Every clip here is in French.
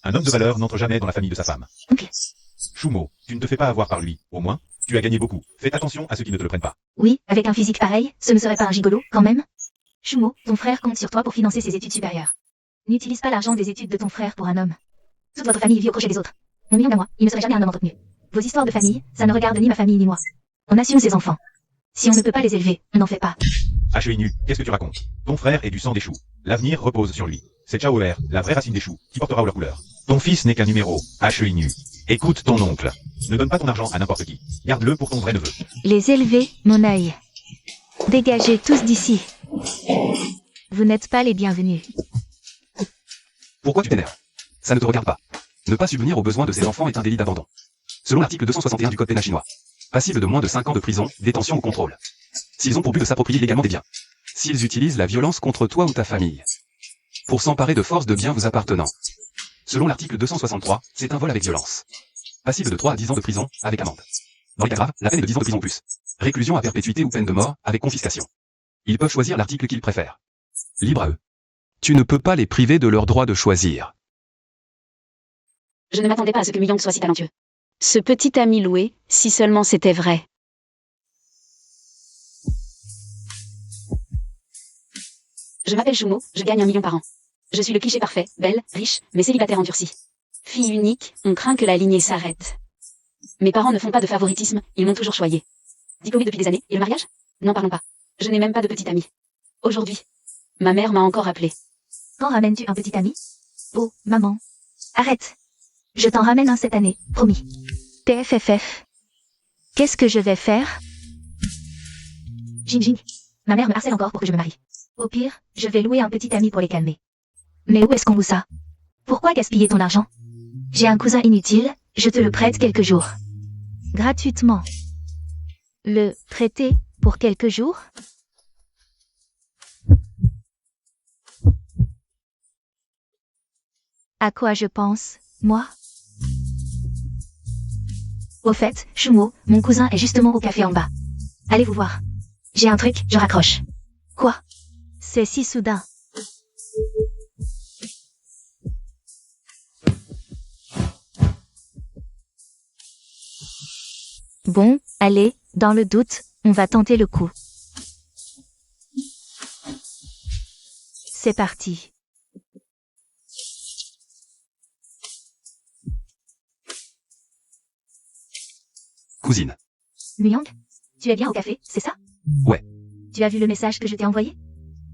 Un homme de valeur n'entre jamais dans la famille de sa femme. Oncle. Shumo, tu ne te fais pas avoir par lui, au moins, tu as gagné beaucoup. Fais attention à ceux qui ne te le prennent pas. Oui, avec un physique pareil, ce ne serait pas un gigolo, quand même. Shumo, ton frère compte sur toi pour financer ses études supérieures. N'utilise pas l'argent des études de ton frère pour un homme. Toute votre famille vit au crochet des autres. Mon million à moi, il ne serait jamais un homme entretenu. Vos histoires de famille, ça ne regarde ni ma famille ni moi. On assume ses enfants. Si on ne peut pas les élever, on n'en fait pas. H.E.I.N.U., qu'est-ce que tu racontes? Ton frère est du sang des choux. L'avenir repose sur lui. C'est Chaoer, la vraie racine des choux, qui portera leur couleur. Ton fils n'est qu'un numéro. H.E.I.N.U. Écoute ton oncle. Ne donne pas ton argent à n'importe qui. Garde-le pour ton vrai neveu. Les élever, mon œil. Dégagez tous d'ici. Vous n'êtes pas les bienvenus. Pourquoi tu t'énerves? Ça ne te regarde pas. Ne pas subvenir aux besoins de ses enfants est un délit d'abandon. Selon l'article 261 du code pénal chinois. Passible de moins de 5 ans de prison, détention ou contrôle. S'ils ont pour but de s'approprier illégalement des biens. S'ils utilisent la violence contre toi ou ta famille. Pour s'emparer de force de biens vous appartenant. Selon l'article 263, c'est un vol avec violence. Passible de 3 à 10 ans de prison, avec amende. Dans les cas graves, la peine est de 10 ans de prison ou plus. Réclusion à perpétuité ou peine de mort, avec confiscation. Ils peuvent choisir l'article qu'ils préfèrent. Libre à eux. Tu ne peux pas les priver de leur droit de choisir. Je ne m'attendais pas à ce que Muyang soit si talentueux. Ce petit ami loué, si seulement c'était vrai. Je m'appelle Shumo, je gagne 1 million par an. Je suis le cliché parfait, belle, riche, mais célibataire endurci. Fille unique, on craint que la lignée s'arrête. Mes parents ne font pas de favoritisme, ils m'ont toujours choyé. Diplômée depuis des années, et le mariage? N'en parlons pas. Je n'ai même pas de petit ami. Aujourd'hui, ma mère m'a encore appelé. Quand ramènes-tu un petit ami? Oh, maman. Arrête. Je t'en ramène un cette année, promis. PFFF. Qu'est-ce que je vais faire? Jing Jing. Ma mère me harcèle encore pour que je me marie. Au pire, je vais louer un petit ami pour les calmer. Mais où est-ce qu'on loue ça? Pourquoi gaspiller ton argent? J'ai un cousin inutile, je te le prête quelques jours. Gratuitement. Le prêter pour quelques jours? À quoi je pense, moi? Au fait, Shumo, mon cousin est justement au café en bas. Allez vous voir. J'ai un truc, je raccroche. Quoi? C'est si soudain. Bon, allez, dans le doute, on va tenter le coup. C'est parti. Cousine. Muyang, tu es bien au café, c'est ça? Ouais. Tu as vu le message que je t'ai envoyé?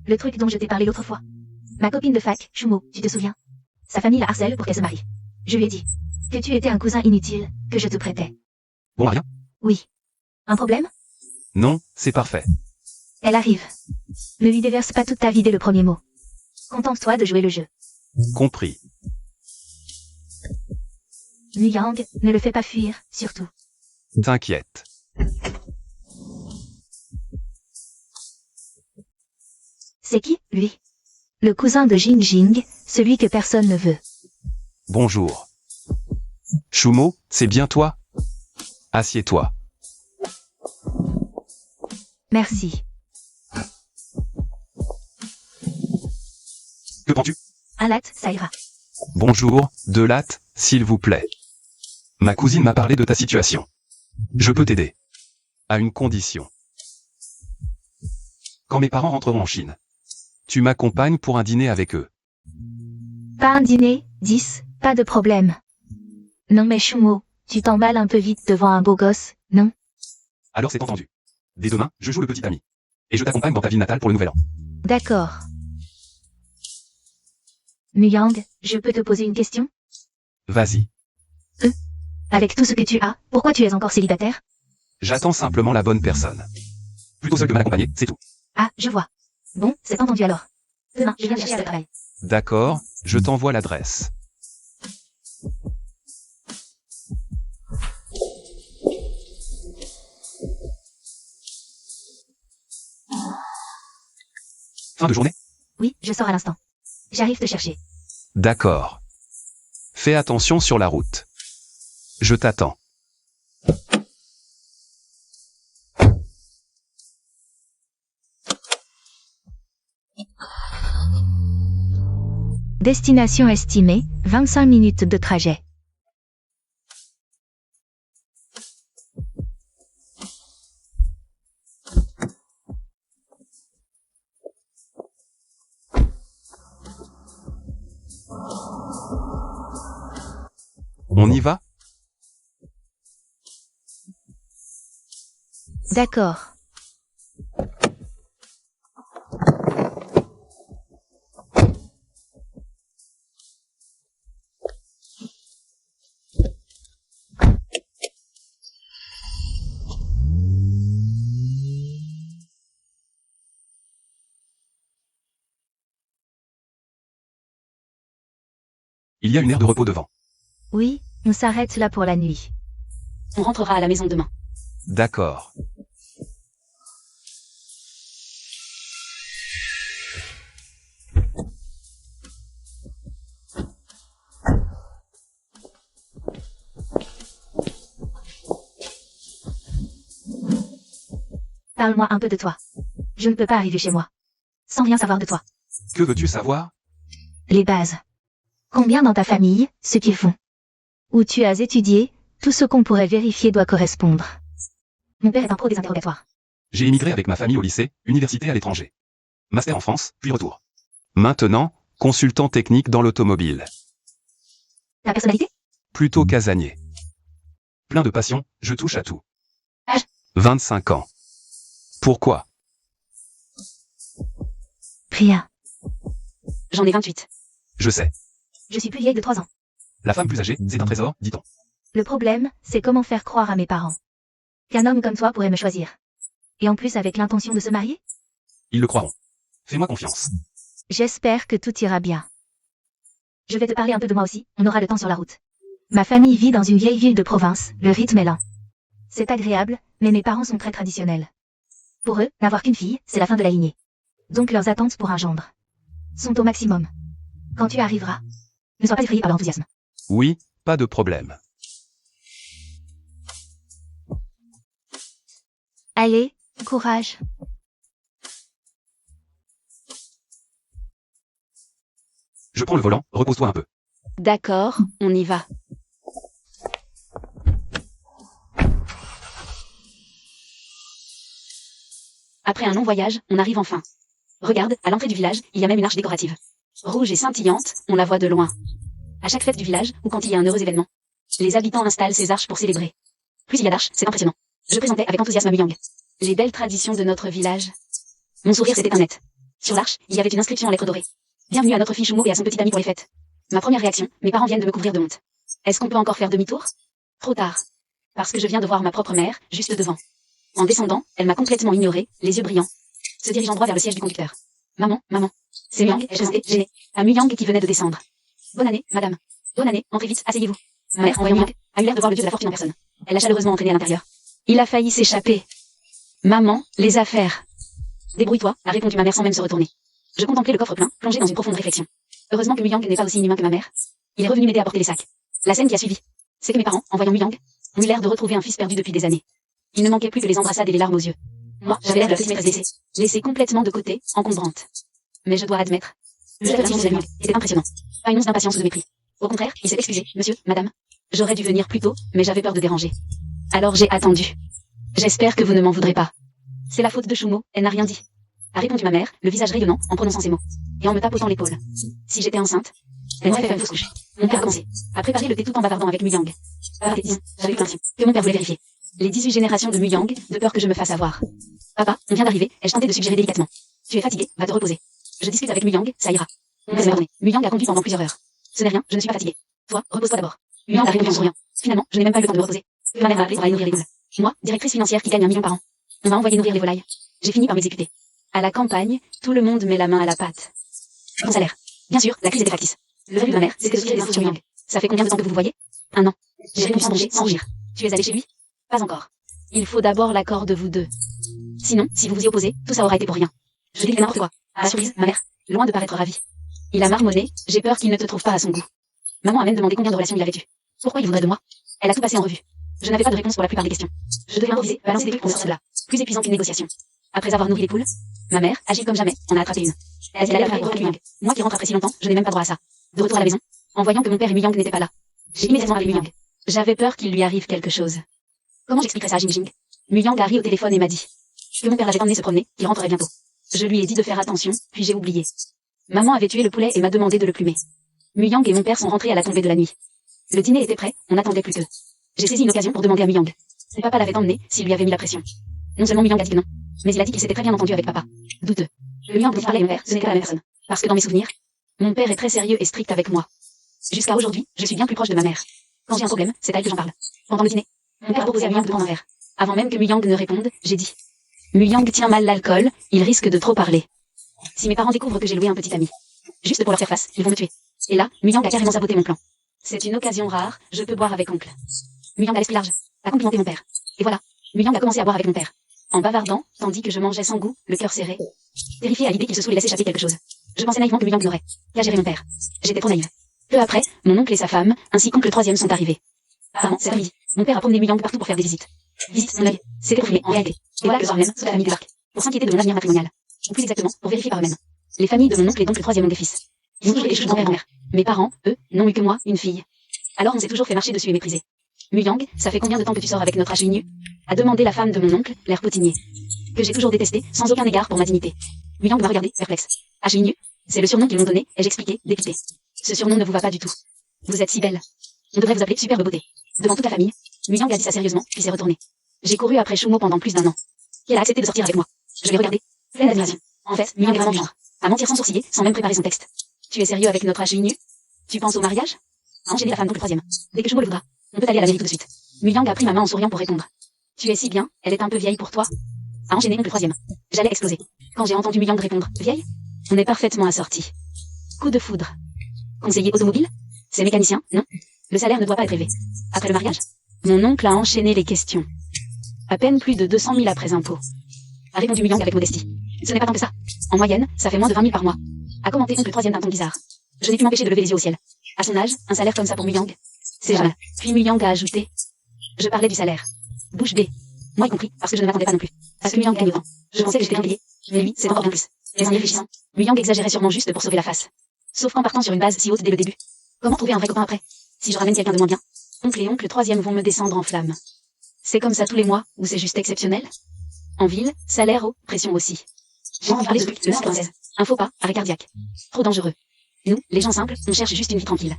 Le truc dont je t'ai parlé l'autre fois. Ma copine de fac, Shumo, tu te souviens? Sa famille la harcèle pour qu'elle se marie. Je lui ai dit que tu étais un cousin inutile, que je te prêtais. Bon à rien? Oui. Un problème? Non, c'est parfait. Elle arrive. Ne lui déverse pas toute ta vie dès le premier mot. Contente-toi de jouer le jeu. Compris. Muyang, ne le fais pas fuir, surtout. T'inquiète. C'est qui, lui? Le cousin de Jing Jing, celui que personne ne veut. Bonjour. Shumo, c'est bien toi? Assieds-toi. Merci. Que prends-tu? Un latte, ça ira. Bonjour, 2 lattes, s'il vous plaît. Ma cousine m'a parlé de ta situation. Je peux t'aider. À une condition. Quand mes parents rentreront en Chine, tu m'accompagnes pour un dîner avec eux. Pas un dîner, 10, pas de problème. Non mais Shumo, tu t'emballes un peu vite devant un beau gosse, non? Alors c'est entendu. Dès demain, je joue le petit ami. Et je t'accompagne dans ta ville natale pour le nouvel an. D'accord. Muyang, je peux te poser une question? Vas-y. Avec tout ce que tu as, pourquoi tu es encore célibataire? J'attends simplement la bonne personne. Plutôt seul que mal accompagné, c'est tout. Ah, je vois. Bon, c'est entendu alors. Demain, je viens chercher le travail. D'accord, je t'envoie l'adresse. Fin de journée? Oui, je sors à l'instant. J'arrive te chercher. D'accord. Fais attention sur la route. Je t'attends. Destination estimée, 25 minutes de trajet. On y va? D'accord. Il y a une aire de repos devant. Oui, on s'arrête là pour la nuit. On rentrera à la maison demain. D'accord. Parle-moi un peu de toi. Je ne peux pas arriver chez moi sans rien savoir de toi. Que veux-tu savoir? Les bases. Combien dans ta famille, ce qu'ils font. Où tu as étudié, tout ce qu'on pourrait vérifier doit correspondre. Mon père est un pro des interrogatoires. J'ai émigré avec ma famille au lycée, université à l'étranger. Master en France, puis retour. Maintenant, consultant technique dans l'automobile. Ta personnalité? Plutôt casanier. Plein de passion, je touche à tout. Âge? 25 ans. Pourquoi? Rien. J'en ai 28. Je sais. Je suis plus vieille de 3 ans. La femme plus âgée, c'est un trésor, dit-on. Le problème, c'est comment faire croire à mes parents qu'un homme comme toi pourrait me choisir. Et en plus avec l'intention de se marier? Ils le croiront. Fais-moi confiance. J'espère que tout ira bien. Je vais te parler un peu de moi aussi, on aura le temps sur la route. Ma famille vit dans une vieille ville de province, le rythme est lent. C'est agréable, mais mes parents sont très traditionnels. Pour eux, n'avoir qu'une fille, c'est la fin de la lignée. Donc leurs attentes pour un gendre sont au maximum. Quand tu arriveras, ne sois pas effrayé par l'enthousiasme. Oui, pas de problème. Allez, courage. Je prends le volant, repose-toi un peu. D'accord, on y va. Après un long voyage, on arrive enfin. Regarde, à l'entrée du village, il y a même une arche décorative. Rouge et scintillante, on la voit de loin. À chaque fête du village, ou quand il y a un heureux événement, les habitants installent ces arches pour célébrer. Plus il y a d'arches, c'est impressionnant. Je présentais avec enthousiasme à Muyang les belles traditions de notre village. Mon sourire s'était éteint net. Sur l'arche, il y avait une inscription en lettres dorées. Bienvenue à notre fille Shumo et à son petit ami pour les fêtes. Ma première réaction, mes parents viennent de me couvrir de honte. Est-ce qu'on peut encore faire demi-tour? Trop tard. Parce que je viens de voir ma propre mère, juste devant. En descendant, elle m'a complètement ignoré, les yeux brillants, se dirigeant droit vers le siège du conducteur. Maman, maman. C'est Muyang, ai-je présenté, gênée, à Muyang qui venait de descendre. Bonne année, madame. Bonne année, entrez vite, asseyez-vous. Ma mère, en voyant Muyang, a eu l'air de voir le dieu de la fortune en personne. Elle l'a chaleureusement entraîné à l'intérieur. Il a failli s'échapper. Maman, les affaires. Débrouille-toi, a répondu ma mère sans même se retourner. Je contemplais le coffre plein, plongé dans une profonde réflexion. Heureusement que Muyang n'est pas aussi inhumain que ma mère. Il est revenu m'aider à porter les sacs. La scène qui a suivi, c'est que mes parents, en voyant Muyang, ont eu l'air de retrouver un fils perdu depuis des années. Il ne manquait plus que les embrassades et les larmes aux yeux. Moi, j'avais l'air de la petite maîtresse laissée complètement de côté, encombrante. Mais je dois admettre, le divertissement de Muyang était impressionnant. Pas une once d'impatience ou de mépris. Au contraire, il s'est excusé, monsieur, madame. J'aurais dû venir plus tôt, mais j'avais peur de déranger. Alors j'ai attendu. J'espère que vous ne m'en voudrez pas. C'est la faute de Shumo, elle n'a rien dit. A répondu ma mère, le visage rayonnant, en prononçant ces mots. Et en me tapotant l'épaule. Si j'étais enceinte, elle m'aurait fait une fausse couche. Mon père a commencé à préparer le thé tout en bavardant avec Muyang. J'avais eu l'impression que mon père voulait vérifier les 18 générations de Muyang, de peur que je me fasse avoir. Papa, on vient d'arriver, ai-je tenté de suggérer délicatement. Tu es fatigué, va te reposer. Je discute avec Muyang, ça ira. On s'est retourné. Muyang a conduit pendant plusieurs heures. Ce n'est rien, je ne suis pas fatigué. Toi, repose-toi d'abord. Muyang a répondu en souriant. Finalement, je n'ai même pas eu le temps de me reposer. Ma mère m'a appelé pour aller nourrir les poules. Moi, directrice financière qui gagne 1 million par an. On m'a envoyé nourrir les volailles. J'ai fini par m'exécuter. À la campagne, tout le monde met la main à la pâte. Mon salaire. Bien sûr, la crise était factice. Le verre de ma mère, c'était de tirer des infos sur Muyang. Ça fait combien de temps que vous vous voyez? 1 an. J'ai répondu sans bouger, sans rougir. Tu es allé chez lui? Pas encore. Il faut d'abord l'accord de vous deux. Sinon, si vous vous y opposez, tout ça aura été pour rien. Je dis n'importe quoi. À la surprise, ma mère, loin de paraître ravie. Il a marmonné, j'ai peur qu'il ne te trouve pas à son goût. Maman a même demandé combien de relations il avait eu. Pourquoi il voudrait de moi? Elle a tout passé en revue. Je n'avais pas de réponse pour la plupart des questions. Je devais improviser, balancer des trucs pour me sortir de là. Plus épuisant qu'une négociation. Après avoir nourri les poules, ma mère, agile comme jamais, en a attrapé une. Elle a l'air de faire Muyang. Moi qui rentre après si longtemps, je n'ai même pas droit à ça. De retour à la maison, en voyant que mon père et Muyang n'étaient pas là, j'ai immédiatement appelé Muyang. J'avais peur qu'il lui arrive quelque chose. Comment j'expliquerais ça à Jingjing? Muyang a ri au téléphone et m'a dit que mon père l'avait emmené se promener, qu'il rentrerait bientôt. Je lui ai dit de faire attention, puis j'ai oublié. Maman avait tué le poulet et m'a demandé de le plumer. Muyang et mon père sont rentrés à la tombée de la nuit. Le dîner était prêt, on n'attendait plus qu'eux. J'ai saisi une occasion pour demander à Muyang si papa l'avait emmené, s'il lui avait mis la pression. Non seulement Muyang a dit que non, mais il a dit qu'il s'était très bien entendu avec papa. Douteux. Le Muyang dont parlait mon père, ce n'est pas la même personne. Parce que dans mes souvenirs, mon père est très sérieux et strict avec moi. Jusqu'à aujourd'hui, je suis bien plus proche de ma mère. Quand j'ai un problème, c'est à elle que j'en parle. Pendant le dîner, mon père a proposé à Muyang de prendre un verre. Avant même que Muyang ne réponde, j'ai dit Muyang tient mal l'alcool, il risque de trop parler. Si mes parents découvrent que j'ai loué un petit ami, juste pour leur faire face, ils vont me tuer. Et là, Muyang a carrément saboté mon plan. C'est une occasion rare, je peux boire avec oncle. Muyang a l'esprit large, a complimenté mon père. Et voilà, Muyang a commencé à boire avec mon père. En bavardant, tandis que je mangeais sans goût, le cœur serré. Terrifié à l'idée qu'il se soit laissé échapper quelque chose. Je pensais naïvement que Muyang n'aurait qu'à gérer mon père. J'étais trop naïve. Peu après, mon oncle et sa femme, ainsi qu'oncle le troisième sont arrivés. Apparemment, cet après-midi, mon père a promené Muyang partout pour faire des visites. Visite, mon œil, c'était pour filmer, en réalité. Et voilà que le soir même, toute la famille débarque. Pour s'inquiéter de mon avenir matrimonial. Ou plus exactement, pour vérifier par eux-mêmes. Les familles de mon oncle et donc le troisième ont des fils. Ils ont toujours eu des choses en mère. Mes parents, eux, n'ont eu que moi, une fille. Alors on s'est toujours fait marcher dessus et mépriser. Muyang, ça fait combien de temps que tu sors avec notre H.I.N.U. a demandé la femme de mon oncle, l'air potinier. Que j'ai toujours détesté, sans aucun égard pour ma dignité. Muyang m'a regardé, perplexe. H.I.N.U. C'est le surnom qu'ils m'ont donné, ai-je expliqué, dépité. Ce surnom ne vous va pas du tout. Vous êtes si belle. On devrait vous appeler Superbe Beauté. Devant toute la famille, Muyang a dit ça sérieusement, puis s'est retournée. J'ai couru après Shumo pendant plus d'1 an. Et elle a accepté de sortir avec moi. Je l'ai regardée, pleine d'admiration. En fait, Muyang est vraiment du genre à mentir sans sourciller, sans même préparer son texte. Tu es sérieux avec notre H.I.N.U. Tu penses au mariage? À enchaîner la femme donc le troisième. Dès que Shumo le voudra, on peut aller à la mairie tout de suite. Muyang a pris ma main en souriant pour répondre. Tu es si bien, elle est un peu vieille pour toi. À enchaîner donc le troisième. J'allais exploser. Quand j'ai entendu Muyang répondre, vieille? On est parfaitement assortis. Coup de foudre. Conseiller automobile? C'est mécanicien, non? Le salaire ne doit pas être élevé. Après le mariage? Mon oncle a enchaîné les questions. À peine plus de 200 000 après impôts. A répondu Muyang avec modestie. Ce n'est pas tant que ça. En moyenne, ça fait moins de 20 000 par mois. A commenté oncle le troisième d'un ton bizarre. Je n'ai pu m'empêcher de lever les yeux au ciel. À son âge, un salaire comme ça pour Muyang, c'est jamais. Puis Muyang a ajouté. Je parlais du salaire. Bouche bée. Moi y compris, parce que je ne m'attendais pas non plus. À ce que Muyang gagne autant. Je pensais que j'étais bien payé. Mais lui, c'est encore bien plus. Mais en y réfléchissant, Muyang exagérait sûrement juste pour sauver la face. Sauf qu'en partant sur une base si haute dès le début. Comment trouver un vrai copain après? Si je ramène quelqu'un de moins bien, oncle et oncle le troisième vont me descendre en flammes. C'est comme ça tous les mois, ou c'est juste exceptionnel? En ville, salaire haut, pression aussi. J'ai entendu parler de truc, le 96. Un faux pas, arrêt cardiaque. Trop dangereux. Nous, les gens simples, on cherche juste une vie tranquille.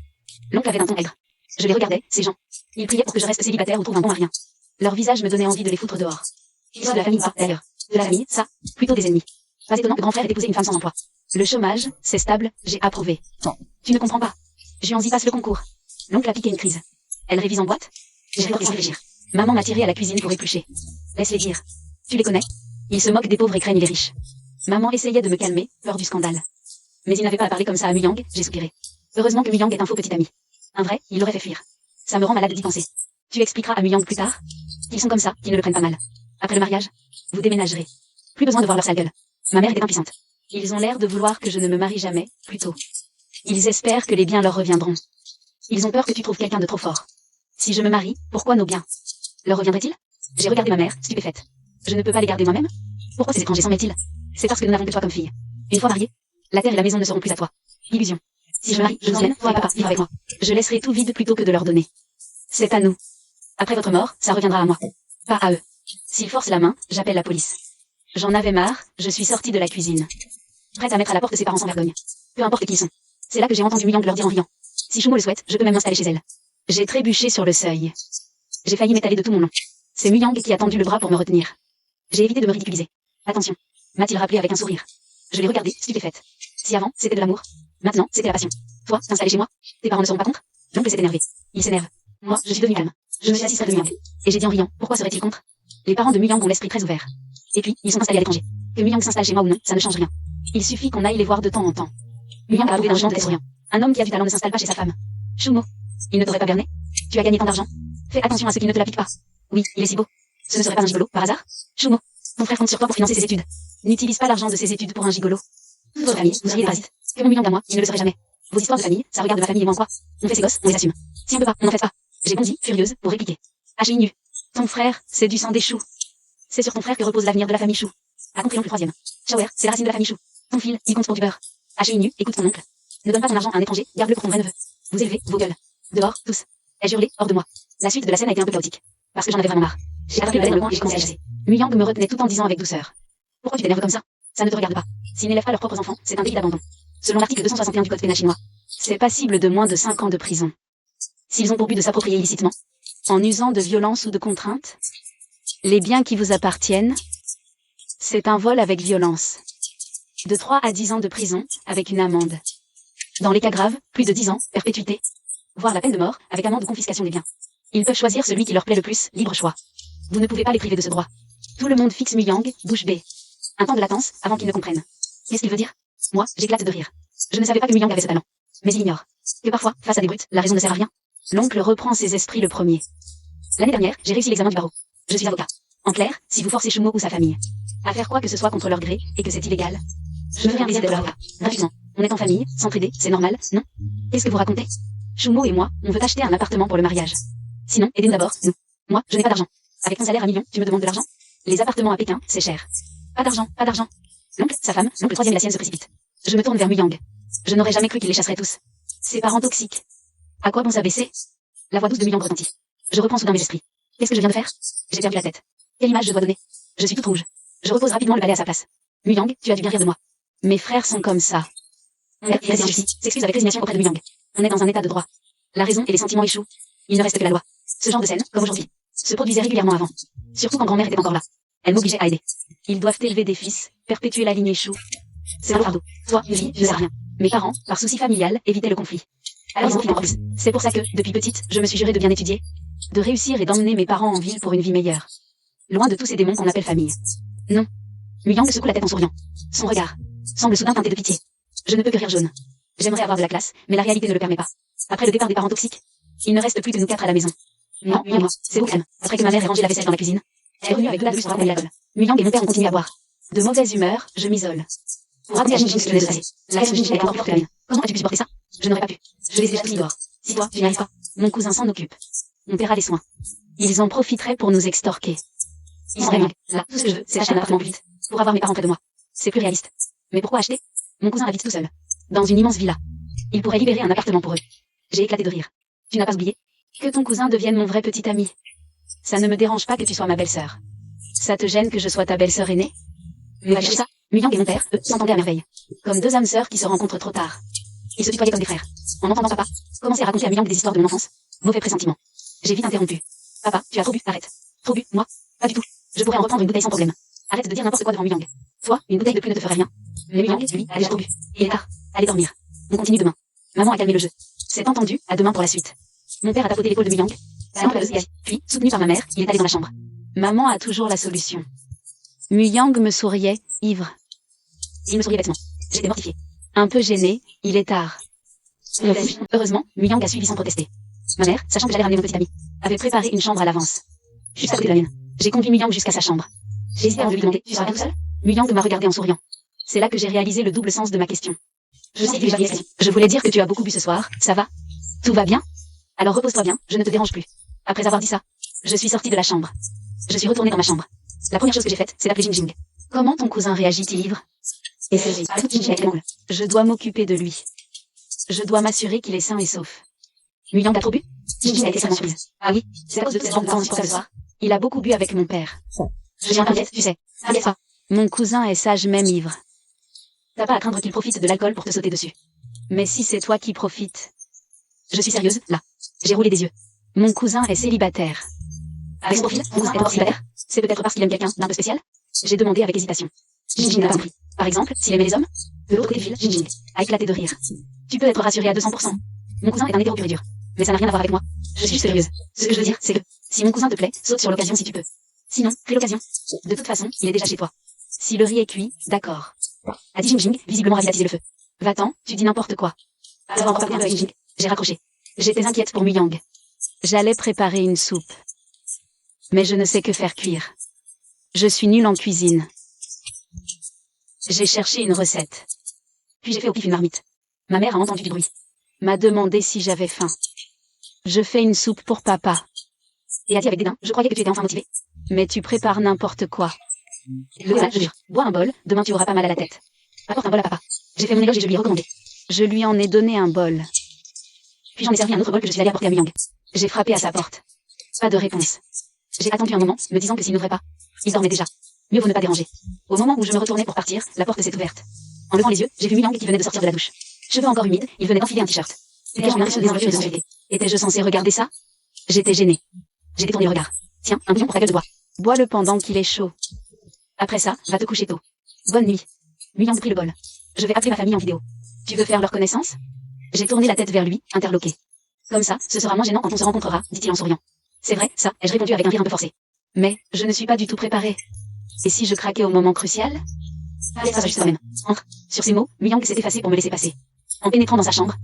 L'oncle avait un ton aigre. Je les regardais, ces gens. Ils priaient pour que je reste célibataire ou trouve un bon marien. Leur visage me donnait envie de les foutre dehors. Ils sont de la famille pas, d'ailleurs. De la famille, ça, plutôt des ennemis. Pas étonnant que grand frère ait épousé une femme sans emploi. Le chômage, c'est stable, j'ai approuvé. Tu ne comprends pas. Juanzi passe le concours. L'oncle a piqué une crise. Elle révise en boîte. J'ai peur de réfléchir. Maman m'a tiré à la cuisine pour éplucher. Laisse-les dire. Tu les connais? Ils se moquent des pauvres et craignent les riches. Maman essayait de me calmer, peur du scandale. Mais il n'avait pas à parler comme ça à Muyang, j'ai soupiré. Heureusement que Muyang est un faux petit ami. Un vrai, il l'aurait fait fuir. Ça me rend malade d'y penser. Tu expliqueras à Muyang plus tard qu'ils sont comme ça, qu'ils ne le prennent pas mal. Après le mariage, vous déménagerez. Plus besoin de voir leur sale gueule. Ma mère était impuissante. Ils ont l'air de vouloir que je ne me marie jamais, plutôt. Ils espèrent que les biens leur reviendront. Ils ont peur que tu trouves quelqu'un de trop fort. Si je me marie, pourquoi nos biens leur reviendraient-ils? J'ai regardé ma mère, stupéfaite. Je ne peux pas les garder moi-même? Pourquoi ces étrangers s'en mettent-ils? C'est parce que nous n'avons que toi comme fille. Une fois mariée, la terre et la maison ne seront plus à toi. Illusion. Si je me marie, je vous emmène, toi et papa, vivre avec moi. Je laisserai tout vide plutôt que de leur donner. C'est à nous. Après votre mort, ça reviendra à moi. Pas à eux. S'ils forcent la main, j'appelle la police. J'en avais marre, je suis sortie de la cuisine. Prête à mettre à la porte ses parents sans vergogne. Peu importe qui ils sont. C'est là que j'ai entendu Muyang leur dire en riant. Si Shumo le souhaite, je peux même m'installer chez elle. J'ai trébuché sur le seuil. J'ai failli m'étaler de tout mon long. C'est Muyang qui a tendu le bras pour me retenir. J'ai évité de me ridiculiser. Attention, m'a-t-il rappelé avec un sourire. Je l'ai regardé, stupéfaite. Si avant, c'était de l'amour, maintenant, c'était la passion. Toi, t'installer chez moi, tes parents ne seront pas contre? L'oncle s'est énervé. Il s'énerve. Moi, je suis devenue calme. Je me suis assise près de Muyang. Et j'ai dit en riant, pourquoi serait-il contre? Les parents de Muyang ont l'esprit très ouvert. Et puis, ils sont installés à l'étranger. Que Muyang s'installe chez moi ou non, ça ne change rien. Il suffit qu'on aille les voir de temps en temps. Muyang a avoué d'un genre très souriant. Un homme qui a du talent ne s'installe pas chez sa femme. Shumo, il ne t'aurait pas berné? Tu as gagné tant d'argent. Fais attention à ce qui ne te la pique pas. Oui, il est si beau. Ce ne serait pas un gigolo, par hasard? Shumo, ton frère compte sur toi pour financer ses études. N'utilise pas l'argent de ses études pour un gigolo. Toute votre famille, vous seriez des parasites. Que mon Muyang à moi, il ne le serait jamais. Vos histoires de famille, ça regarde ma famille et moi en quoi? On fait ses gosses, on les assume. Si on peut pas, on n'en fait pas. J'ai bondi, furieuse, pour répliquer. H.I.N.U. Ton frère, c'est du sang des choux. C'est sur ton frère que repose l'avenir de la famille Chou. A compris l'oncle le troisième. Shawer, c'est la racine de la famille Chou. Ton fil, il compte pour du beurre. H.I.N.U. Écoute ton oncle. Ne donne pas ton argent à un étranger, garde-le pour ton vrai neveu. Vous élevez, vos gueules. Dehors, tous. Ai-je hurlé, hors de moi. La suite de la scène a été un peu chaotique. Parce que j'en avais vraiment marre. J'ai attrapé le balai dans le coin et j'ai commencé à chasser. Muyang me retenait tout en disant avec douceur. Pourquoi tu t'énerves comme ça? Ça ne te regarde pas. S'ils n'élèvent pas leurs propres enfants, c'est un délit d'abandon. Selon l'article 261 du code pénal chinois, c'est passible de moins de 5 ans de prison. S'ils ont pour but de s'approprier illicitement, en usant de violence ou de contrainte, les biens qui vous appartiennent, c'est un vol avec violence. De 3 à 10 ans de prison, avec une amende. Dans les cas graves, plus de 10 ans, perpétuité, voire la peine de mort, avec amende ou confiscation des biens. Ils peuvent choisir celui qui leur plaît le plus, libre choix. Vous ne pouvez pas les priver de ce droit. Tout le monde fixe Muyang, bouche bée. Un temps de latence, avant qu'ils ne comprennent. Qu'est-ce qu'il veut dire? Moi, j'éclate de rire. Je ne savais pas que Muyang avait ce talent. Mais il ignore que parfois, face à des brutes, la raison ne sert à rien. L'oncle reprend ses esprits le premier. L'année dernière, j'ai réussi l'examen du barreau. Je suis avocat. En clair, si vous forcez Shumo ou sa famille à faire quoi que ce soit contre leur gré, et que c'est illégal, je ferai un plaisir de leur avocat. Gratuitement. On est en famille, s'entraider, c'est normal, non? Qu'est-ce que vous racontez? Shumo et moi, on veut acheter un appartement pour le mariage. Sinon, aidez-nous d'abord, nous. Moi, je n'ai pas d'argent. Avec ton salaire à million, tu me demandes de l'argent? Les appartements à Pékin, c'est cher. Pas d'argent, pas d'argent. L'oncle, sa femme, l'oncle troisième et la sienne se précipitent. Je me tourne vers Muyang. Je n'aurais jamais cru qu'il les chasserait tous. Ses parents toxiques. À quoi bon s'abaisser? La voix douce de Muyang retentit. Je reprends soudain mes esprits. Qu'est-ce que je viens de faire? J'ai perdu la tête. Quelle image je dois donner? Je suis toute rouge. Je repose rapidement le balai à sa place. Muyang, tu as dû bien rire de moi. Mes frères sont comme ça. S'excuse avec résignation auprès de Muyang. On est dans un état de droit. La raison et les sentiments échouent. Il ne reste que la loi. Ce genre de scène, comme aujourd'hui, se produisait régulièrement avant. Surtout quand grand-mère était encore là. Elle m'obligeait à aider. Ils doivent élever des fils, perpétuer la ligne échoue. C'est un fardeau. Toi, une fille, ne sais rien. Mes parents, par souci familial, évitaient le conflit. Alors ils ont pris en plus. C'est pour ça que, depuis petite, je me suis juré de bien étudier, de réussir et d'emmener mes parents en ville pour une vie meilleure. Loin de tous ces démons qu'on appelle famille. Non. Muyang secoue la tête en souriant. Son regard semble soudain teinté de pitié. Je ne peux que rire jaune. J'aimerais avoir de la classe, mais la réalité ne le permet pas. Après le départ des parents toxiques, il ne reste plus que nous 4 à la maison. Non, et moi, c'est vous crème. Après que ma mère ait rangé la vaisselle dans la cuisine, elle est revenue avec de la douce pour ramener l'alcool. Muyang et mon père ont continué à boire. De mauvaise humeur, je m'isole. Pour rappeler à Jinjin ce qui venait de se passer. La réaction de Jinjin est encore plus forte que la mienne. Comment as-tu pu supporter ça? Je n'aurais pas pu. Je les ai déjà tous mis dehors. Si toi, tu n'y arrives pas, mon cousin s'en occupe. On paiera les soins. Ils en profiteraient pour nous extorquer. Ils sont vraiment là. Tout ce que je veux, c'est acheter un appartement plus vite. Pour avoir mes parents près de moi. C'est plus réaliste. Mais pourquoi acheter? Mon cousin habite tout seul. Dans une immense villa. Il pourrait libérer un appartement pour eux. J'ai éclaté de rire. Tu n'as pas oublié que ton cousin devienne mon vrai petit ami. Ça ne me dérange pas que tu sois ma belle-sœur. Ça te gêne que je sois ta belle-sœur aînée? Mais ça, Muyang et mon père, eux, s'entendaient à merveille. Comme deux âmes sœurs qui se rencontrent trop tard. Ils se tutoyaient comme des frères. En entendant papa commencer à raconter à Muyang des histoires de mon enfance. Mauvais pressentiment. J'ai vite interrompu. Papa, tu as trop bu, arrête. Trop bu, moi? Pas du tout. Je pourrais en reprendre une bouteille sans problème. Arrête de dire n'importe quoi devant Muyang. Toi, une bouteille de plus ne te ferait rien. Mais Muyang, lui, a déjà trop bu. Il est tard. Allez dormir. On continue demain. Maman a calmé le jeu. C'est entendu, à demain pour la suite. Mon père a tapoté l'épaule de Muyang. Puis, soutenu par ma mère, il est allé dans la chambre. Maman a toujours la solution. Muyang me souriait, ivre. Il me souriait bêtement. J'étais mortifiée. Un peu gênée, il est tard. Heureusement, Muyang a suivi sans protester. Ma mère, sachant que j'allais ramener mon petit ami, avait préparé une chambre à l'avance. Juste à côté de la mienne. J'ai conduit Muyang jusqu'à sa chambre. J'ai hésité avant de lui demander, tu seras bien tout seul? Muyang m'a regardé en souriant. C'est là que j'ai réalisé le double sens de ma question. Je voulais dire que tu as beaucoup bu ce soir, ça va? Tout va bien? Alors repose-toi bien, je ne te dérange plus. Après avoir dit ça, je suis sortie de la chambre. Je suis retournée dans ma chambre. La première chose que j'ai faite, c'est d'appeler Jinjing. Comment ton cousin réagit-il ivre? Et c'est Jinjing avec l'ongle. Je dois m'occuper de lui. Je dois m'assurer qu'il est sain et sauf. Muyang a trop bu? Jinjing a été extrêmement surprise. Ah oui, c'est à cause de cette bande de ce soir. Il a beaucoup bu avec mon père. Je suis un peu inquiète, tu sais. Inquiète pas. Mon cousin est sage même ivre. T'as pas à craindre qu'il profite de l'alcool pour te sauter dessus. Mais si c'est toi qui profites. Je suis sérieuse, là. J'ai roulé des yeux. Mon cousin est célibataire. Avec son profil, mon cousin est encore célibataire? C'est peut-être parce qu'il aime quelqu'un d'un peu spécial? J'ai demandé avec hésitation. Jinjing n'a pas compris. Par exemple, s'il aimait les hommes? De l'autre côté du fil, Jinjing a éclaté de rire. Tu peux être rassuré à 200%. Mon cousin est un hétéro pur et dur. Mais ça n'a rien à voir avec moi. Je suis sérieuse. Ce que je veux dire, c'est que, si mon cousin te plaît, saute sur l'occasion si tu peux. Sinon, fais l'occasion. De toute façon, il est déjà chez toi. Si le riz est cuit, d'accord. A dit Jinjing, visiblement ravi d'attiser le feu. Va-t'en, tu dis n'importe quoi. Alors on va bien de Jinjing. J'ai raccroché. J'étais inquiète pour Muyang. J'allais préparer une soupe. Mais je ne sais que faire cuire. Je suis nulle en cuisine. J'ai cherché une recette. Puis j'ai fait au pif une marmite. Ma mère a entendu du bruit. M'a demandé si j'avais faim. Je fais une soupe pour papa. Et a dit avec dédain, je croyais que tu étais enfin motivé. Mais tu prépares n'importe quoi. Le gars, je jure, bois un bol, demain tu auras pas mal à la tête. Apporte un bol à papa. J'ai fait mon éloge et je lui ai recommandé. Je lui en ai donné un bol. Puis j'en ai servi un autre bol que je suis allée apporter à Myung. J'ai frappé à sa porte. Pas de réponse. J'ai attendu un moment, me disant que s'il n'ouvrait pas, il dormait déjà. Mieux vaut ne pas déranger. Au moment où je me retournais pour partir, la porte s'est ouverte. En levant les yeux, j'ai vu Myung qui venait de sortir de la douche. Cheveux encore humides, il venait d'enfiler un t-shirt. C'était en main sur des envolures et des enjolités. Étais-je censé regarder ça? J'étais gênée. J'ai détourné le regard. Tiens, un bouillon pour ta gueule de bois. Bois-le pendant qu'il est chaud. Après ça, va te coucher tôt. Bonne nuit. Myung prit le bol. Je vais appeler ma famille en vidéo. Tu veux faire leur connaissance? J'ai tourné la tête vers lui, interloqué. Comme ça, ce sera moins gênant quand on se rencontrera, dit-il en souriant. C'est vrai, ça, ai-je répondu avec un rire un peu forcé. Mais, je ne suis pas du tout préparée. Et si je craquais au moment crucial? Allez, ça va juste quand même. Entre. Sur ces mots, Myung s'est effacé pour me laisser passer. En pénétrant dans sa chambre,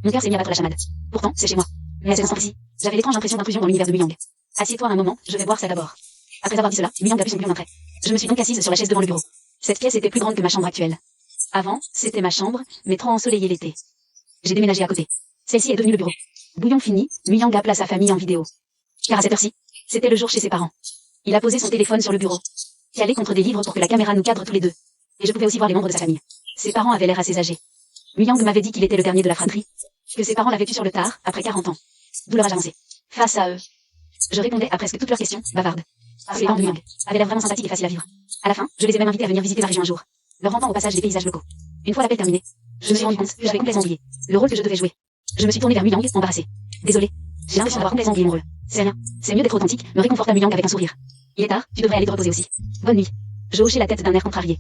mon cœur s'est mis à battre la chamade. Pourtant, c'est chez moi. Mais à cet instant précis, j'avais l'étrange impression d'intrusion dans l'univers de Myung. Assieds-toi un moment, je vais boire ça d'abord. Après avoir dit cela, Myung appuie son pied en entrée. Je me suis donc assise sur la chaise devant le bureau. Cette pièce était plus grande que ma chambre actuelle. Avant, c'était ma chambre, mais trop ensoleillée l'été. J'ai déménagé à côté. Celle-ci est devenue le bureau. Bouillon fini, Myung appela sa famille en vidéo. Car à cette heure-ci, c'était le jour chez ses parents. Il a posé son téléphone sur le bureau, calé contre des livres pour que la caméra nous cadre tous les deux. Et je pouvais aussi voir les membres de sa famille. Ses parents avaient l'air assez âgés. Myung m'avait dit qu'il était le dernier de la fratrie, que ses parents l'avaient eu sur le tard, après 40 ans. D'où leur âge avancé. Face à eux, je répondais à presque toutes leurs questions, bavardes. Les parents de Myung avaient l'air vraiment sympathiques et faciles à vivre. À la fin, je les ai même invités à venir visiter ma région un jour, leur rendant au passage des paysages locaux. Une fois l'appel terminé, je me suis rendu compte que j'avais complètement oublié le rôle que je devais jouer. Je me suis tournée vers Myung, embarrassée. Désolée. J'ai l'impression d'avoir complètement oublié mon rôle. C'est rien. C'est mieux d'être authentique, me réconforta Myung avec un sourire. Il est tard, tu devrais aller te reposer aussi. Bonne nuit. Je hochai la tête d'un air contrarié.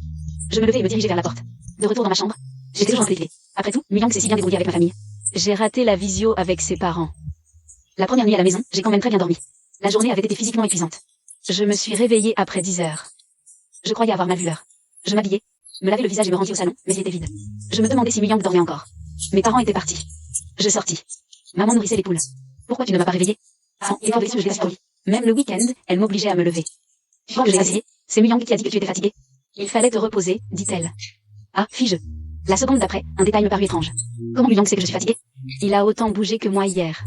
Je me levai et me dirigeai vers la porte. De retour dans ma chambre, j'étais toujours un peu décalée. Après tout, Myung s'est si bien débrouillé avec ma famille. J'ai raté la visio avec ses parents. La première nuit à la maison, j'ai quand même très bien dormi. La journée avait été physiquement épuisante. Je me suis réveillée après 10 heures. Je croyais avoir mal vu l'heure. Je m'habillais, me lavais le visage et me rendis au salon, mais il était vide. Je me demandais si Myung dormait encore. Mes parents étaient partis. Je sortis. Maman nourrissait les poules. Pourquoi tu ne m'as pas réveillée? Sans étant déçue, je l'ai assis. Même le week-end, elle m'obligeait à me lever. Tu crois que j'ai essayé? C'est Myung qui a dit que tu étais fatiguée. Il fallait te reposer, dit-elle. Ah, fis-je. La seconde d'après, un détail me parut étrange. Comment Myung sait que je suis fatiguée? Il a autant bougé que moi hier.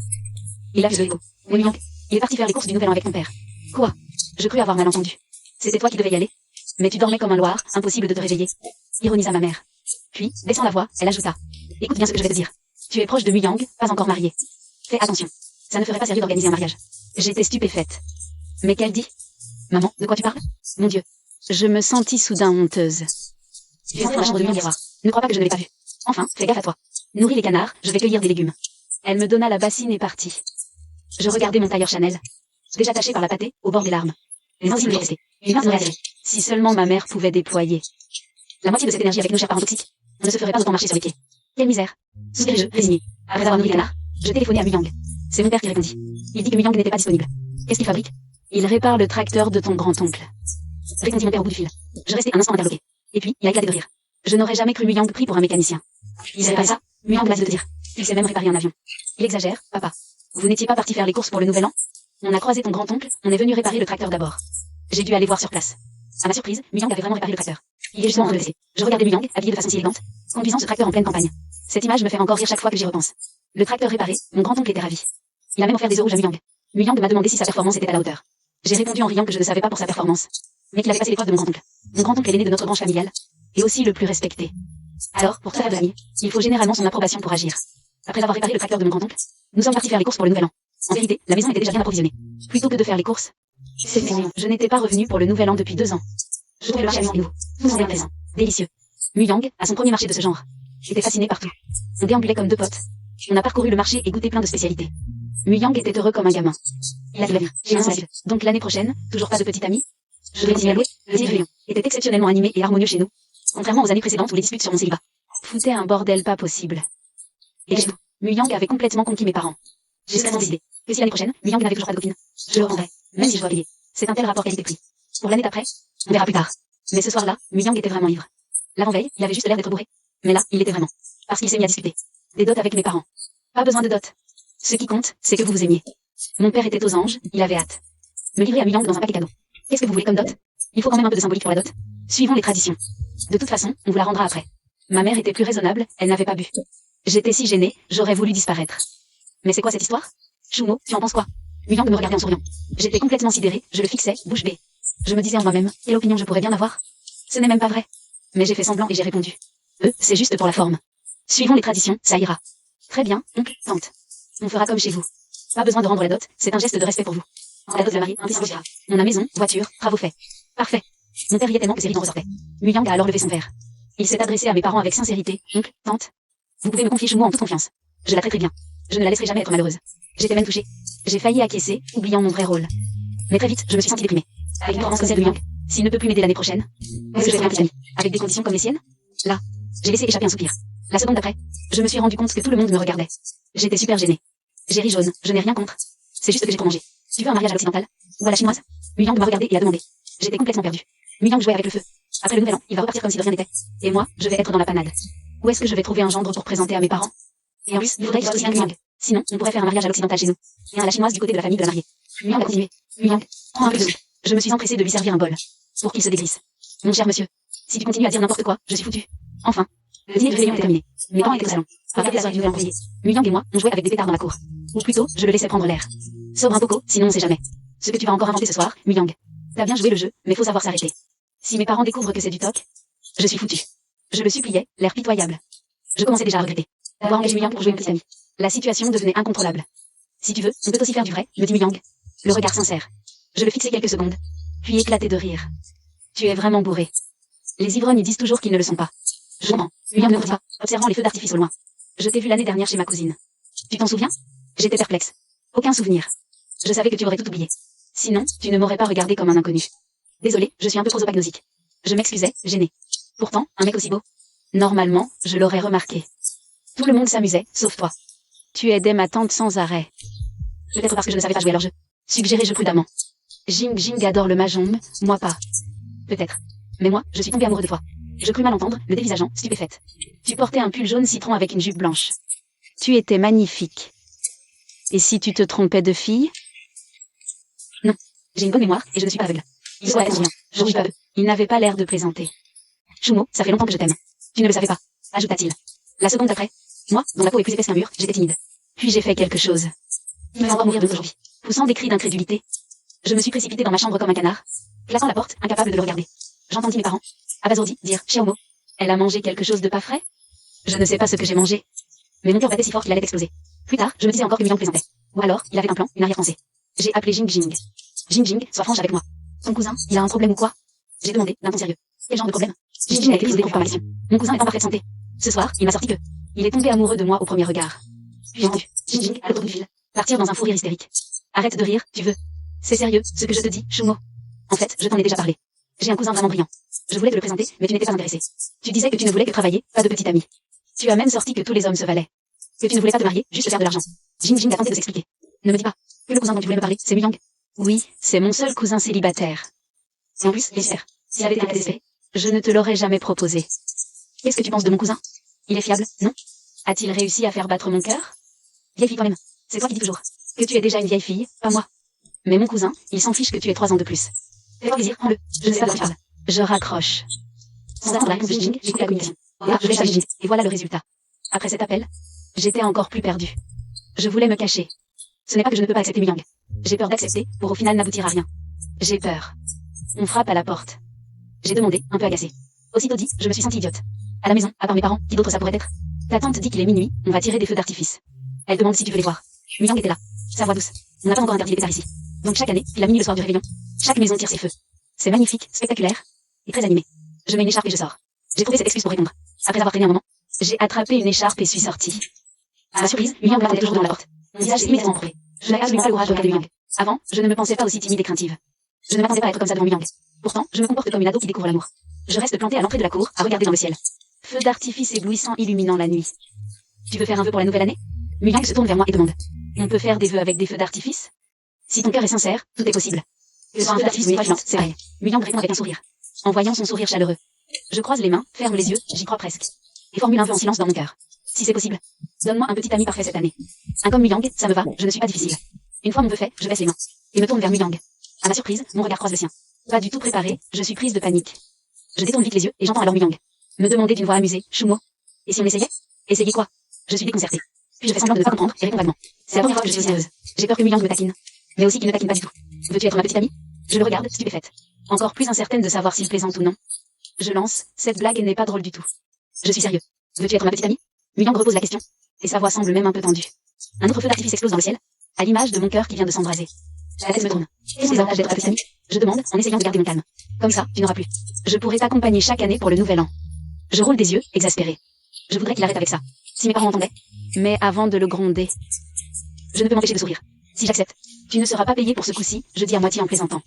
Il a vu de l'écho. Oui, Myung. Il est parti faire les courses du Nouvel An avec ton père. Quoi? Je crus avoir mal entendu. C'était toi qui devais y aller. Mais tu dormais comme un loir, impossible de te réveiller. Ironisa ma mère. Puis, baissant la voix, elle ajouta. Écoute bien ce que je vais te dire. Tu es proche de Myung, pas encore marié. Fais attention. Ça ne ferait pas sérieux d'organiser un mariage. J'étais stupéfaite. Mais qu'elle dit? Maman, de quoi tu parles? Mon Dieu. Je me sentis soudain honteuse. Tu es entrée dans la chambre de Myung hier soir. Ne crois pas que je ne l'ai pas vu. Enfin, fais gaffe à toi. Nourris les canards, je vais cueillir des légumes. Elle me donna la bassine et partit. Je regardais mon tailleur Chanel, déjà taché par la pâtée, au bord des larmes. Les enzymes restaient. Une main me si seulement ma mère pouvait déployer la moitié de cette énergie avec nos chers parents toxiques, on ne se ferait pas autant marcher sur les pieds. Quelle misère. Soupiré-je, résigné. Après avoir nourri les canards, je téléphonai à Myung. C'est mon père qui répondit. Il dit que Myung n'était pas disponible. Qu'est-ce qu'il fabrique? Il répare le tracteur de ton grand-oncle. Répondit mon père au bout du fil. Je restai un instant interloqué. Et puis, il a éclaté de rire. Je n'aurais jamais cru Myung pris pour un mécanicien. Il savait pas ça. Myung m'a dit de te dire. Il sait même réparer un avion. Il exagère, papa. Vous n'étiez pas parti faire les courses pour le Nouvel An? On a croisé ton grand-oncle, on est venu réparer le tracteur d'abord. J'ai dû aller voir sur place. À ma surprise, Myung avait vraiment réparé le tracteur. Il est justement en train de laisser. Je regardais Myung, habillé de façon si élégante, conduisant ce tracteur en pleine campagne. Cette image me fait encore rire chaque fois que j'y repense. Le tracteur réparé, mon grand-oncle était ravi. Il a même offert des œufs rouges à Myung. Myung m'a demandé si sa performance était à la hauteur. J'ai répondu en riant que je ne savais pas pour sa performance, mais qu'il avait passé l'épreuve de mon grand-oncle. Mon grand-oncle est l'aîné de notre branche familiale, et aussi le plus respecté. Alors, pour tout faire de famille, il faut généralement son approbation pour agir. Après avoir réparé le tracteur de mon grand-oncle, nous sommes partis faire les courses pour le Nouvel An. En vérité, la maison était déjà bien approvisionnée. Plutôt que de faire les courses, c'est mignon. Je n'étais pas revenue pour le Nouvel An depuis 2 ans. Je trouvais le marché assez nouveau, tout semblait plaisant, délicieux. Myung, à son premier marché de ce genre, j'étais fascinée partout. On déambulait comme deux potes. On a parcouru le marché et goûté plein de spécialités. Myung était heureux comme un gamin. Il a dit la vie, j'ai un seul. Donc l'année prochaine, toujours pas de petit ami? Je dois y allouer, le réveillon était exceptionnellement animé et harmonieux chez nous, contrairement aux années précédentes où les disputes sur mon célibat foutaient un bordel pas possible. Et tout, Myung avait complètement conquis mes parents. J'ai seulement décidé que si l'année prochaine, Myung n'avait toujours pas de copine, je le reprendrai, même si je dois payer. C'est un tel rapport qualité-prix. Pour l'année d'après, on verra plus tard. Mais ce soir-là, Myung était vraiment ivre. L'avant-veille, il avait juste l'air d'être bourré. Mais là, il l'était vraiment. Parce qu'il s'est mis à discuter des dots avec mes parents. Pas besoin de dot. Ce qui compte, c'est que vous vous aimiez. Mon père était aux anges, il avait hâte. Me livrer à Myung dans un paquet cadeau. Qu'est-ce que vous voulez comme dot? Il faut quand même un peu de symbolique pour la dot. Suivons les traditions. De toute façon, on vous la rendra après. Ma mère était plus raisonnable, elle n'avait pas bu. J'étais si gênée, j'aurais voulu disparaître. Mais c'est quoi cette histoire? Shumo, tu en penses quoi? Myung me regardait en souriant. J'étais complètement sidérée, je le fixais, bouche bée. Je me disais en moi-même, quelle opinion je pourrais bien avoir? Ce n'est même pas vrai. Mais j'ai fait semblant et j'ai répondu. C'est juste pour la forme. Suivons les traditions, ça ira. Très bien, oncle, tante. On fera comme chez vous. Pas besoin de rendre la dot, c'est un geste de respect pour vous. La dot de mari, impossible. On a maison, voiture, travaux faits. Parfait. Mon père riait tellement que ses rides en ressortaient. Muyang a alors levé son verre. Il s'est adressé à mes parents avec sincérité. Oncle, tante. Vous pouvez me confier Shumo en toute confiance. Je la traiterai bien. Je ne la laisserai jamais être malheureuse. J'étais même touchée. J'ai failli acquiescer, oubliant mon vrai rôle. Mais très vite, je me suis sentie déprimée. Avec une tendance comme celle de Muyang, s'il ne peut plus m'aider l'année prochaine, est-ce que je vais faire un petit ami, avec des conditions comme les siennes? Là, j'ai laissé échapper un soupir. La seconde d'après, je me suis rendu compte que tout le monde me regardait. J'étais super gênée. J'ai ri jaune, je n'ai rien contre. C'est juste que j'ai trop mangé. Tu veux un mariage à l'occidental? Ou à la chinoise? Muyang m'a regardé et a demandé. J'étais complètement perdue. Muyang jouait avec le feu. Après le nouvel an, il va repartir comme si de rien n'était. Et moi, je vais être dans la panade. Où est-ce que je vais trouver un gendre pour présenter à mes parents? Et en plus, il faudrait que je sois aussi un Muyang. Sinon, on pourrait faire un mariage à l'occidental chez nous. Et un à la chinoise du côté de la famille de la mariée. Muyang a continué. Muyang, prends un peu de soupe. Je me suis empressée de lui servir un bol. Pour qu'il se dégrisse. Mon cher monsieur. Si tu continues à dire n'importe quoi, je suis foutu. Enfin. Le dîner de réunion est terminé. Mes parents étaient au salon. Regardez la soirée du nouvel employé. Muyang et moi, on jouait avec des pétards dans la cour. Ou plutôt, je le laissais prendre l'air. Sobre un poco, sinon on sait jamais. Ce que tu vas encore inventer ce soir, Muyang. T'as bien joué le jeu, mais faut savoir s'arrêter. Si mes parents découvrent que c'est du toc, je suis foutu. Je le suppliais, l'air pitoyable. Je commençais déjà à regretter. D'avoir engagé Muyang pour jouer une petite amie. La situation devenait incontrôlable. Si tu veux, on peut aussi faire du vrai, me dit Muyang. Le regard sincère. Je le fixai quelques secondes. Puis éclatai de rire. Tu es vraiment bourré. Les ivrognes disent toujours qu'ils ne le sont pas. Je comprends. Muyang ne me pas, observant les feux d'artifice au loin. Je t'ai vu l'année dernière chez ma cousine. Tu t'en souviens? J'étais perplexe. Aucun souvenir. Je savais que tu aurais tout oublié. Sinon, tu ne m'aurais pas regardé comme un inconnu. Désolé, je suis un peu prosopagnosique. Je m'excusais, gêné. Pourtant, un mec aussi beau. Normalement, je l'aurais remarqué. Tout le monde s'amusait, sauf toi. Tu aidais ma tante sans arrêt. Peut-être parce que je ne savais pas jouer à leur jeu. Suggérai-je prudemment. Jing Jing adore le mahjong, moi pas. Peut-être. Mais moi, je suis tombée amoureux de toi. Je crus mal entendre, le dévisageant, stupéfaite. Tu portais un pull jaune citron avec une jupe blanche. Tu étais magnifique. Et si tu te trompais de fille? Non. J'ai une bonne mémoire, et je ne suis pas aveugle. Il faut attendre bien. Je rougis pas peu. Il n'avait pas l'air de plaisanter. Shumo, ça fait longtemps que je t'aime. Tu ne le savais pas, ajouta-t-il. La seconde d'après, moi, dont la peau est plus épaisse qu'un mur, j'étais timide. Puis j'ai fait quelque chose. Il me fait encore mourir de aujourd'hui. Poussant des cris d'incrédulité, je me suis précipitée dans ma chambre comme un canard, claquant la porte, incapable de le regarder. J'entendis mes parents, abasourdis, dire Xiaomo, elle a mangé quelque chose de pas frais? Je ne sais pas ce que j'ai mangé. Mais mon cœur battait si fort qu'il allait exploser. Plus tard, je me disais encore que Muyang plaisantait. Ou alors, il avait un plan, une arrière-pensée. J'ai appelé Jing Jing. Jing Jing, sois franche avec moi. Ton cousin, il a un problème ou quoi? J'ai demandé, d'un ton sérieux. Quel genre de problème? Jing Jing a été prise au dépourvu par maldition. Mon cousin est en parfaite santé. Ce soir, il m'a sorti que il est tombé amoureux de moi au premier regard. Puis j'ai entendu Jing Jing, à l'autre bout du fil, partir dans un fou rire hystérique. Arrête de rire, tu veux. C'est sérieux, ce que je te dis, Shumo. En fait, je t'en ai déjà parlé. J'ai un cousin vraiment brillant. Je voulais te le présenter, mais tu n'étais pas intéressé. Tu disais que tu ne voulais que travailler, pas de petite amie. Tu as même sorti que tous les hommes se valaient. Que tu ne voulais pas te marier, juste faire de l'argent. Jing Jing a tenté de s'expliquer. Ne me dis pas que le cousin dont tu voulais me parler, c'est Muyang. Oui, c'est mon seul cousin célibataire. Et en plus, j'espère, s'il avait été intéressé, je ne te l'aurais jamais proposé. Qu'est-ce que tu penses de mon cousin? Il est fiable, non? A-t-il réussi à faire battre mon cœur? Vieille fille toi-même. C'est toi qui dis toujours que tu es déjà une vieille fille, pas moi. Mais mon cousin, il s'en fiche que tu aies 3 ans de plus. Fais-toi plaisir, prends-le. Je ne sais pas de quoi tu parles. Je raccroche. Sans attendre la réponse de Jing, j'écoute la communication. Je laisse à Jing, et voilà le résultat. Après cet appel, j'étais encore plus perdue. Je voulais me cacher. Ce n'est pas que je ne peux pas accepter Muyang. J'ai peur d'accepter, pour au final n'aboutir à rien. J'ai peur. On frappe à la porte. J'ai demandé, un peu agacée. Aussitôt dit, je me suis sentie idiote. À la maison, à part mes parents, qui d'autre ça pourrait être? Ta tante dit qu'il est minuit, on va tirer des feux d'artifice. Elle demande si tu veux les voir. Muyang était là. Sa voix douce. On n'a pas encore interdit les pétards ici. Donc chaque année, puis la minuit le soir du réveillon, chaque maison tire ses feux. C'est magnifique, spectaculaire, et très animé. Je mets une écharpe et je sors. J'ai trouvé cette excuse pour répondre. Après avoir traîné un moment, j'ai attrapé une écharpe et suis sortie. À ma surprise, Muyang m'attendait toujours devant la porte. Mon visage s'est immédiatement empourré. Je n'avais absolument pas le courage de regarder Muyang. Avant, je ne me pensais pas aussi timide et craintive. Je ne m'attendais pas à être comme ça devant Muyang. Pourtant, je me comporte comme une ado qui découvre l'amour. Je reste plantée à l'entrée de la cour, à regarder dans le ciel. Feux d'artifice éblouissant illuminant la nuit. Tu veux faire un vœu pour la nouvelle année? Muyang se tourne vers moi et demande. On peut faire des vœux avec des feux d'artifice? Si ton cœur est sincère, tout est possible. Que ce soit un feu d'artifice ou une étoile filante, c'est vrai. Muyang répond avec un sourire. En voyant son sourire chaleureux. Je croise les mains, ferme les yeux, j'y crois presque. Et formule un vœu en silence dans mon cœur. Si c'est possible, donne-moi un petit ami parfait cette année. Un comme Muyang, ça me va, je ne suis pas difficile. Une fois mon vœu fait, je baisse les mains. Et me tourne vers Muyang. À ma surprise, mon regard croise le sien. Pas du tout préparé, je suis prise de panique. Je détourne vite les yeux, et j'entends alors Muyang me demander d'une voix amusée, Shumo. Et si on essayait? Essayez quoi? Je suis déconcertée. Puis je fais semblant de ne pas comprendre, et réponds vaguement. C'est la première fois que je suis sérieuse. J'ai peur que Muyang me taquine. Mais aussi qu'il ne taquine pas du tout. Veux-tu être ma petite amie? Je le regarde, stupéfaite. Encore plus incertaine de savoir s'il plaisante ou non. Je lance, cette blague n'est pas drôle du tout. Je suis sérieux. Veux-tu être ma petite amie? Muyang repose la question, et sa voix semble même un peu tendue. Un autre feu d'artifice explose dans le ciel, à l'image de mon cœur qui vient de s'embraser. La tête me tourne. Quels sont les avantages d'être avec famille? Je demande, en essayant de garder mon calme. Comme ça, tu n'auras plus. Je pourrais t'accompagner chaque année pour le nouvel an. Je roule des yeux, exaspéré. Je voudrais qu'il arrête avec ça. Si mes parents entendaient. Mais avant de le gronder, je ne peux m'empêcher de sourire. Si j'accepte, tu ne seras pas payé pour ce coup-ci, je dis à moitié en plaisantant.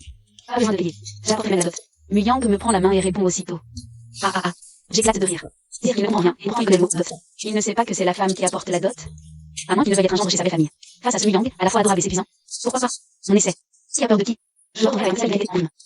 Pas besoin de payer. J'apporterai même la dot. Muyang me prend la main et répond aussitôt. Ah ah ah. J'éclate de rire. Dire qu'il ne comprend rien, et pourtant il connaît le mot dot. Il ne sait pas que c'est la femme qui apporte la dot. À moins qu'il ne veuille être un gendre chez sa belle famille. Face à ce Muyang, à la fois adorable et séduisant. Pourquoi pas? On essaie. Qui a peur de qui? Je retrouverai la responsabilité en lui.